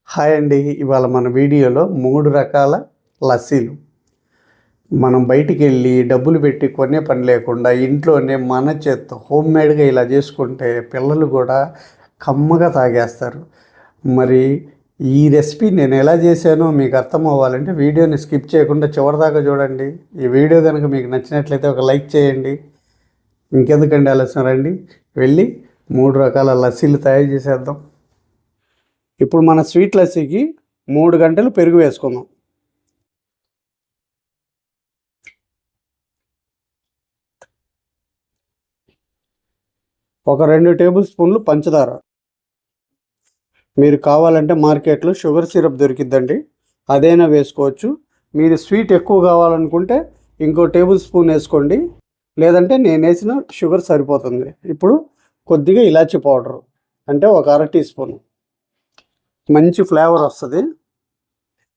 Hi అండి. ఇవాళ మన వీడియోలో 3 రకాల లస్సీలు మనం బయటికి వెళ్ళి డబ్బులు పెట్టి కొనే పని లేకుండా ఇంట్లోనే మన చేత్తో హోమ్మేడ్గా ఇలా చేసుకుంటే పిల్లలు కూడా కమ్మగా తాగేస్తారు. మరి ఈ రెసిపీ నేను ఎలా చేశానో మీకు అర్థం అవ్వాలంటే వీడియోని స్కిప్ చేయకుండా చివరిదాకా చూడండి. ఈ వీడియో కనుక మీకు నచ్చినట్లయితే ఒక లైక్ చేయండి. ఇంకెందుకండి ఆలస్యం, రండి వెళ్ళి 3 రకాల లస్సీలు తయారు చేసేద్దాం. ఇప్పుడు మన స్వీట్ లస్సీకి 3 గంటలు పెరుగు వేసుకుందాం. ఒక 2 టేబుల్ స్పూన్లు పంచదార. మీరు కావాలంటే మార్కెట్లో షుగర్ సిరప్ దొరికిద్దండి, అదైనా వేసుకోవచ్చు. మీరు స్వీట్ ఎక్కువ కావాలనుకుంటే ఇంకో టేబుల్ స్పూన్ వేసుకోండి, లేదంటే నేను వేసిన షుగర్ సరిపోతుంది. ఇప్పుడు కొద్దిగా ఇలాచీ పౌడరు అంటే ఒక 1/2 టీ స్పూన్, మంచి ఫ్లేవర్ వస్తుంది.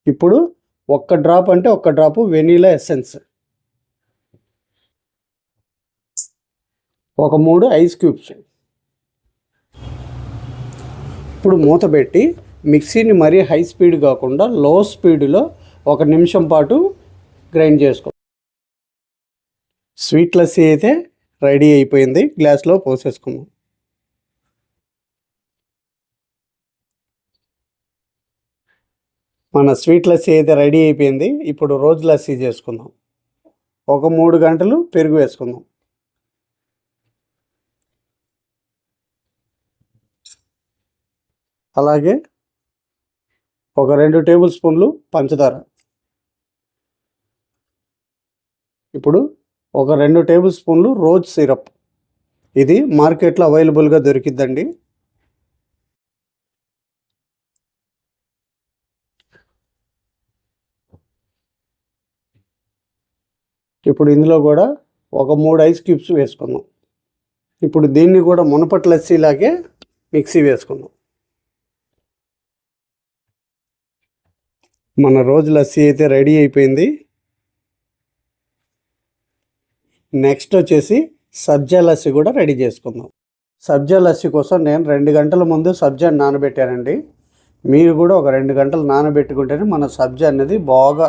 ఇప్పుడు ఒక్క డ్రాప్ వెనీలా ఎసెన్స్, ఒక 3 ఐస్ క్యూబ్స్. ఇప్పుడు మూత పెట్టి మిక్సీని మరీ హై స్పీడ్ కాకుండా లో స్పీడ్లో 1 నిమిషం పాటు గ్రైండ్ చేసుకో. స్వీట్ లస్సీ అయితే రెడీ అయిపోయింది. గ్లాస్లో పోసేసుకుందాం. మన స్వీట్ లస్సీ అయితే రెడీ అయిపోయింది. ఇప్పుడు రోజు లస్సీ చేసుకుందాం. ఒక 3 గంటలు పెరుగు వేసుకుందాం. అలాగే ఒక 2 టేబుల్ స్పూన్లు పంచదార. ఇప్పుడు ఒక 2 టేబుల్ స్పూన్లు రోజ్ సిరప్. ఇది మార్కెట్లో అవైలబుల్గా దొరికిద్దండి. ఇప్పుడు ఇందులో కూడా ఒక 3 ఐస్ క్యూబ్స్ వేసుకుందాం. ఇప్పుడు దీన్ని కూడా మునపటి లస్సీలాగే మిక్సీ వేసుకుందాం. మన రోజు లస్సీ అయితే రెడీ అయిపోయింది. నెక్స్ట్ వచ్చేసి సబ్జా లస్సీ కూడా రెడీ చేసుకుందాం. సబ్జా లస్సీ కోసం నేను 2 గంటల ముందు సబ్జాని నానబెట్టానండి. మీరు కూడా ఒక 2 గంటలు నానబెట్టుకుంటేనే మన సబ్జా అనేది బాగా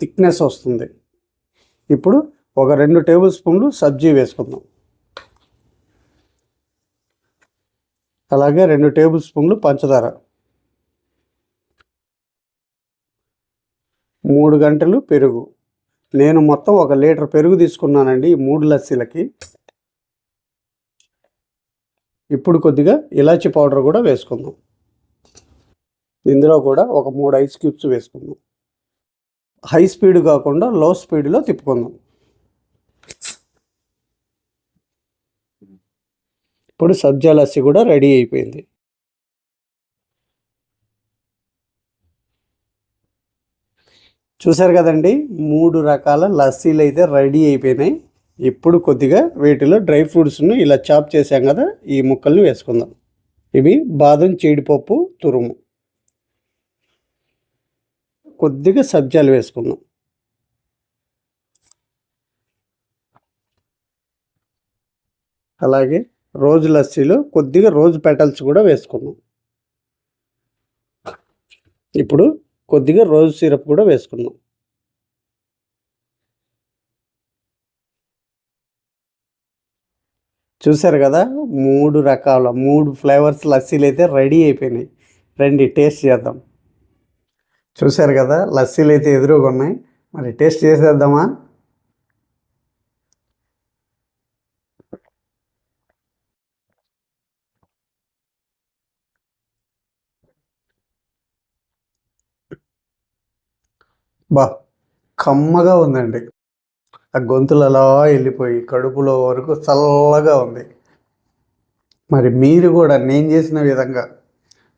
థిక్నెస్ వస్తుంది. ఇప్పుడు ఒక 2 టేబుల్ స్పూన్లు సబ్జీ వేసుకుందాం. అలాగే 2 టేబుల్ స్పూన్లు పంచదార, 3 గంటలు పెరుగు. నేను మొత్తం 1 లీటర్ పెరుగు తీసుకున్నానండి ఈ 3 లస్సీలకి. ఇప్పుడు కొద్దిగా ఇలాచీ పౌడర్ కూడా వేసుకుందాం. ఇందులో కూడా ఒక 3 ఐస్ క్యూబ్స్ వేసుకుందాం. హై స్పీడ్ కాకుండా లో స్పీడ్లో తిప్పుకుందాం. ఇప్పుడు సబ్జా లస్సీ కూడా రెడీ అయిపోయింది. చూసారు కదండి, 3 రకాల లస్సీలు అయితే రెడీ అయిపోయినాయి. ఇప్పుడు కొద్దిగా వీటిలో డ్రై ఫ్రూట్స్ను ఇలా చాప్ చేసాం కదా, ఈ ముక్కల్ని వేసుకుందాం. ఇవి బాదం, జీడిపప్పు తురుము, కొద్దిగా సబ్జాలు వేసుకుందాం. అలాగే రోజు లస్సీలో కొద్దిగా రోజ్ పెటల్స్ కూడా వేసుకుందాం. ఇప్పుడు కొద్దిగా రోజ్ సిరప్ కూడా వేసుకుందాం. చూసారు కదా, 3 రకాల 3 ఫ్లేవర్స్ లస్సీలు అయితే రెడీ అయిపోయినాయి. రండి టేస్ట్ చేద్దాం. చూసారు కదా, లస్సీలు అయితే ఎదురుగా ఉన్నాయి. మరి టేస్ట్ చేసేద్దామా? బా, కమ్మగా ఉందండి. ఆ గొంతులు అలా వెళ్ళిపోయి కడుపులో వరకు చల్లగా ఉంది. మరి మీరు కూడా నేను చేసిన విధంగా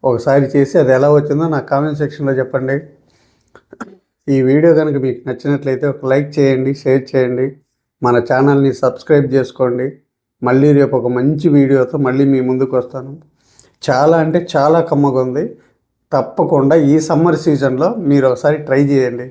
ఒకసారి చేసి అది ఎలా వచ్చిందో నాకు కామెంట్ సెక్షన్లో చెప్పండి. ఈ వీడియో కనుక మీకు నచ్చినట్లయితే ఒక లైక్ చేయండి, షేర్ చేయండి, మన ఛానల్ని సబ్స్క్రైబ్ చేసుకోండి. మళ్ళీ రేపు ఒక మంచి వీడియోతో మళ్ళీ మీ ముందుకు వస్తాను. చాలా అంటే చాలా కమ్మగా ఉంది. తప్పకుండా ఈ సమ్మర్ సీజన్లో మీరు ఒకసారి ట్రై చేయండి.